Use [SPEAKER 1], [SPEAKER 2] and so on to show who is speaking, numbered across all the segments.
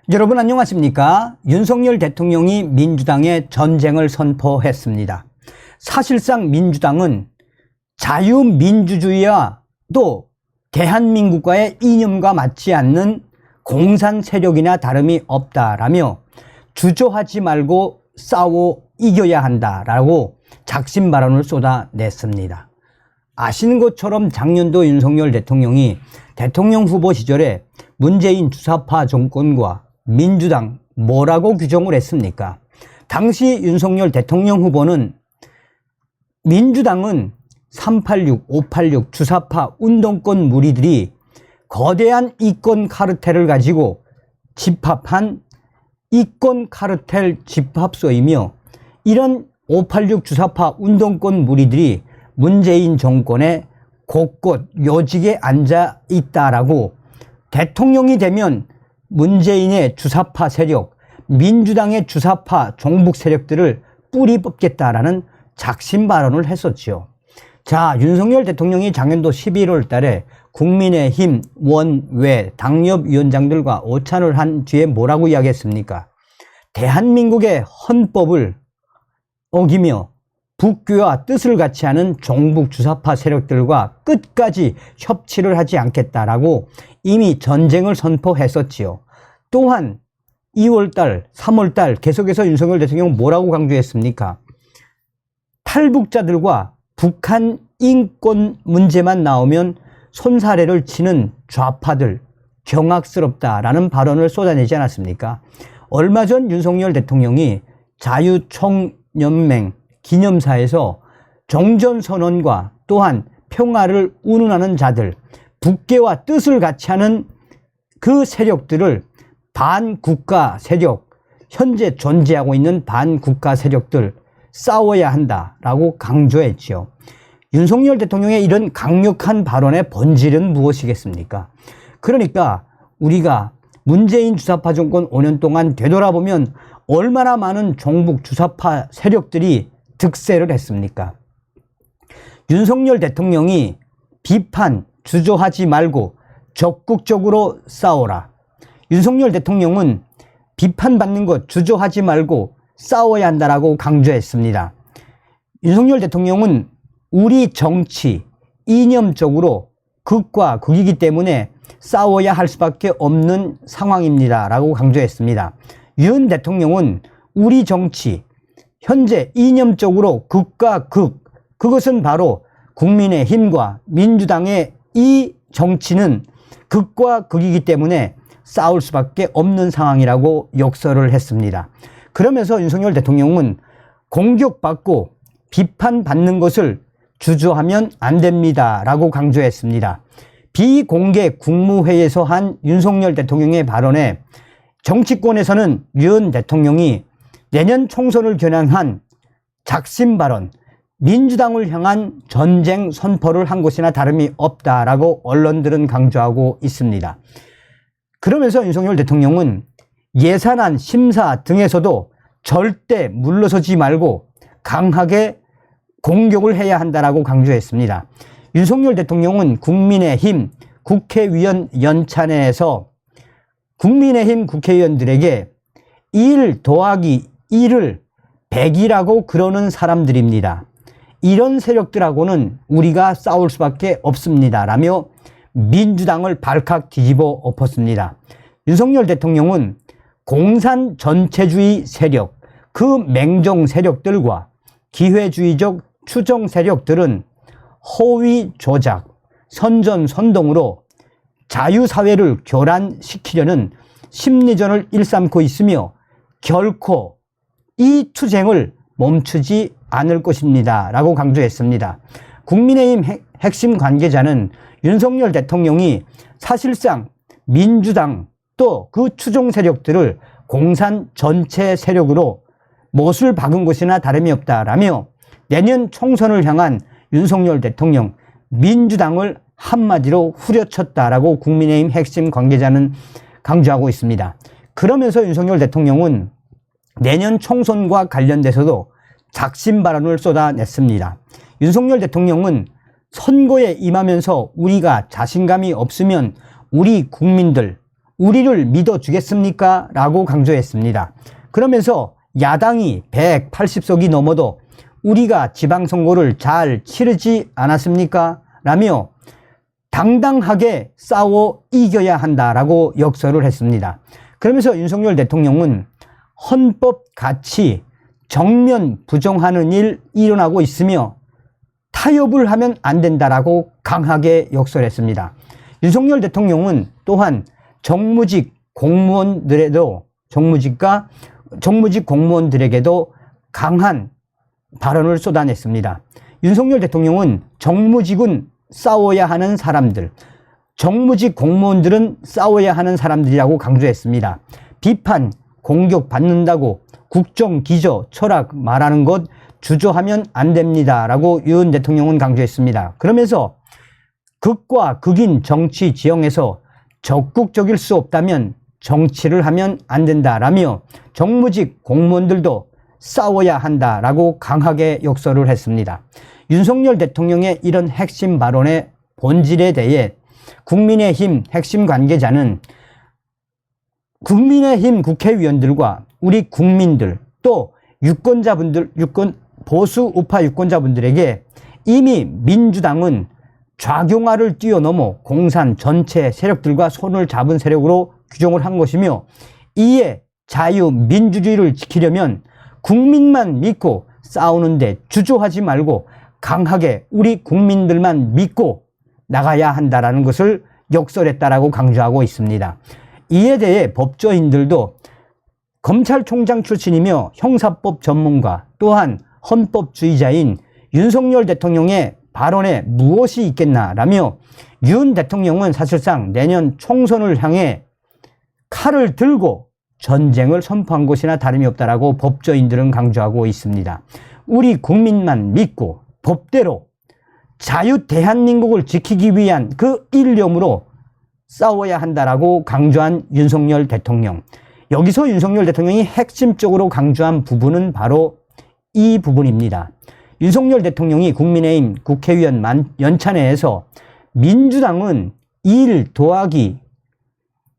[SPEAKER 1] 여러분 안녕하십니까? 윤석열 대통령이 민주당의 전쟁을 선포했습니다. 사실상 민주당은 자유민주주의와 또 대한민국과의 이념과 맞지 않는 공산 세력이나 다름이 없다라며 주저하지 말고 싸워 이겨야 한다라고 작심 발언을 쏟아냈습니다. 아시는 것처럼 작년도 윤석열 대통령이 대통령 후보 시절에 문재인 주사파 정권과 민주당 뭐라고 규정을 했습니까? 당시 윤석열 대통령 후보는 민주당은 386, 586 주사파 운동권 무리들이 거대한 이권 카르텔을 가지고 집합한 이권 카르텔 집합소이며 이런 586 주사파 운동권 무리들이 문재인 정권의 곳곳 요직에 앉아 있다라고 대통령이 되면 문재인의 주사파 세력, 민주당의 주사파 종북 세력들을 뿌리 뽑겠다라는 작심 발언을 했었죠. 자, 윤석열 대통령이 작년도 11월 달에 국민의힘 원외 당협위원장들과 오찬을 한 뒤에 뭐라고 이야기했습니까? 대한민국의 헌법을 어기며 북교와 뜻을 같이 하는 종북 주사파 세력들과 끝까지 협치를 하지 않겠다라고 이미 전쟁을 선포했었지요. 또한 2월달, 3월달 계속해서 윤석열 대통령은 뭐라고 강조했습니까? 탈북자들과 북한 인권 문제만 나오면 손사래를 치는 좌파들 경악스럽다라는 발언을 쏟아내지 않았습니까? 얼마 전 윤석열 대통령이 자유총연맹 기념사에서 종전선언과 또한 평화를 운운하는 자들, 북계와 뜻을 같이 하는 그 세력들을 반국가 세력, 현재 존재하고 있는 반국가 세력들 싸워야 한다라고 강조했지요. 윤석열 대통령의 이런 강력한 발언의 본질은 무엇이겠습니까? 그러니까 우리가 문재인 주사파 정권 5년 동안 되돌아보면 얼마나 많은 종북 주사파 세력들이 득세를 했습니까? 윤석열 대통령이 비판, 주저하지 말고 적극적으로 싸워라. 윤석열 대통령은 비판받는 것 주저하지 말고 싸워야 한다라고 강조했습니다. 윤석열 대통령은 우리 정치, 이념적으로 극과 극이기 때문에 싸워야 할 수밖에 없는 상황입니다 라고 강조했습니다. 윤 대통령은 우리 정치, 현재 이념적으로 극과 극, 그것은 바로 국민의힘과 민주당의 이 정치는 극과 극이기 때문에 싸울 수밖에 없는 상황이라고 역설을 했습니다. 그러면서 윤석열 대통령은 공격받고 비판받는 것을 주저하면 안 됩니다 라고 강조했습니다. 비공개 국무회의에서 한 윤석열 대통령의 발언에 정치권에서는 윤 대통령이 내년 총선을 겨냥한 작심 발언, 민주당을 향한 전쟁 선포를 한 것이나 다름이 없다라고 언론들은 강조하고 있습니다. 그러면서 윤석열 대통령은 예산안 심사 등에서도 절대 물러서지 말고 강하게 공격을 해야 한다라고 강조했습니다. 윤석열 대통령은 국민의힘 국회의원 연찬회에서 국민의힘 국회의원들에게 1 더하기 1을 100이라고 그러는 사람들입니다. 이런 세력들하고는 우리가 싸울 수밖에 없습니다 라며 민주당을 발칵 뒤집어 엎었습니다. 윤석열 대통령은 공산 전체주의 세력, 그 맹종 세력들과 기회주의적 추종 세력들은 허위 조작, 선전선동으로 자유사회를 교란시키려는 심리전을 일삼고 있으며 결코 이 투쟁을 멈추지 않을 것입니다 라고 강조했습니다. 국민의힘 핵심 관계자는 윤석열 대통령이 사실상 민주당 또 그 추종 세력들을 공산 전체 세력으로 못을 박은 것이나 다름이 없다라며 내년 총선을 향한 윤석열 대통령 민주당을 한마디로 후려쳤다라고 국민의힘 핵심 관계자는 강조하고 있습니다. 그러면서 윤석열 대통령은 내년 총선과 관련돼서도 작심 발언을 쏟아냈습니다. 윤석열 대통령은 선거에 임하면서 우리가 자신감이 없으면 우리 국민들, 우리를 믿어주겠습니까? 라고 강조했습니다. 그러면서 야당이 180석이 넘어도 우리가 지방선거를 잘 치르지 않았습니까? 라며 당당하게 싸워 이겨야 한다라고 역설을 했습니다. 그러면서 윤석열 대통령은 헌법 가치 정면 부정하는 일 일어나고 있으며 타협을 하면 안 된다라고 강하게 역설했습니다. 윤석열 대통령은 또한 정무직 공무원들에게도 강한 발언을 쏟아냈습니다. 윤석열 대통령은 정무직은 싸워야 하는 사람들, 정무직 공무원들은 싸워야 하는 사람들이라고 강조했습니다. 비판, 공격받는다고 국정, 기저, 철학 말하는 것 주저하면 안 됩니다. 라고 윤 대통령은 강조했습니다. 그러면서 극과 극인 정치 지형에서 적극적일 수 없다면 정치를 하면 안 된다라며 정무직 공무원들도 싸워야 한다라고 강하게 역설을 했습니다. 윤석열 대통령의 이런 핵심 발언의 본질에 대해 국민의힘 핵심 관계자는 국민의힘 국회의원들과 우리 국민들 또 보수 우파 유권자분들에게 이미 민주당은 좌경화를 뛰어넘어 공산 전체 세력들과 손을 잡은 세력으로 규정을 한 것이며 이에 자유민주주의를 지키려면 국민만 믿고 싸우는데 주저하지 말고 강하게 우리 국민들만 믿고 나가야 한다라는 것을 역설했다라고 강조하고 있습니다. 이에 대해 법조인들도 검찰총장 출신이며 형사법 전문가 또한 헌법주의자인 윤석열 대통령의 발언에 무엇이 있겠나라며 윤 대통령은 사실상 내년 총선을 향해 칼을 들고 전쟁을 선포한 것이나 다름이 없다라고 법조인들은 강조하고 있습니다. 우리 국민만 믿고 법대로 자유 대한민국을 지키기 위한 그 일념으로 싸워야 한다라고 강조한 윤석열 대통령. 여기서 윤석열 대통령이 핵심적으로 강조한 부분은 바로 이 부분입니다. 윤석열 대통령이 국민의힘 국회의원 연찬회에서 민주당은 1 더하기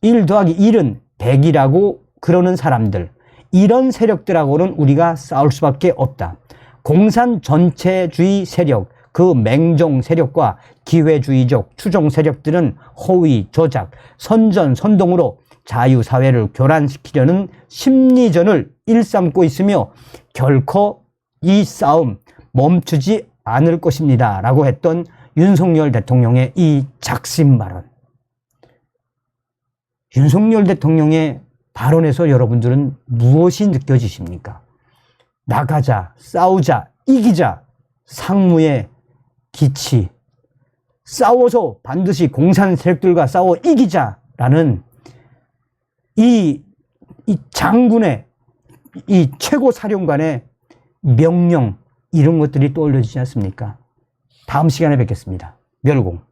[SPEAKER 1] 1은 100이라고 그러는 사람들, 이런 세력들하고는 우리가 싸울 수밖에 없다. 공산 전체주의 세력, 그 맹종 세력과 기회주의적 추종 세력들은 허위, 조작, 선전, 선동으로 자유사회를 교란시키려는 심리전을 일삼고 있으며 결코 이 싸움 멈추지 않을 것입니다. 라고 했던 윤석열 대통령의 이 작심 발언. 윤석열 대통령의 발언에서 여러분들은 무엇이 느껴지십니까? 나가자, 싸우자, 이기자, 상무의 기치, 싸워서 반드시 공산 세력들과 싸워 이기자라는 이 장군의, 이 최고 사령관의 명령, 이런 것들이 떠올려지지 않습니까? 다음 시간에 뵙겠습니다. 멸공.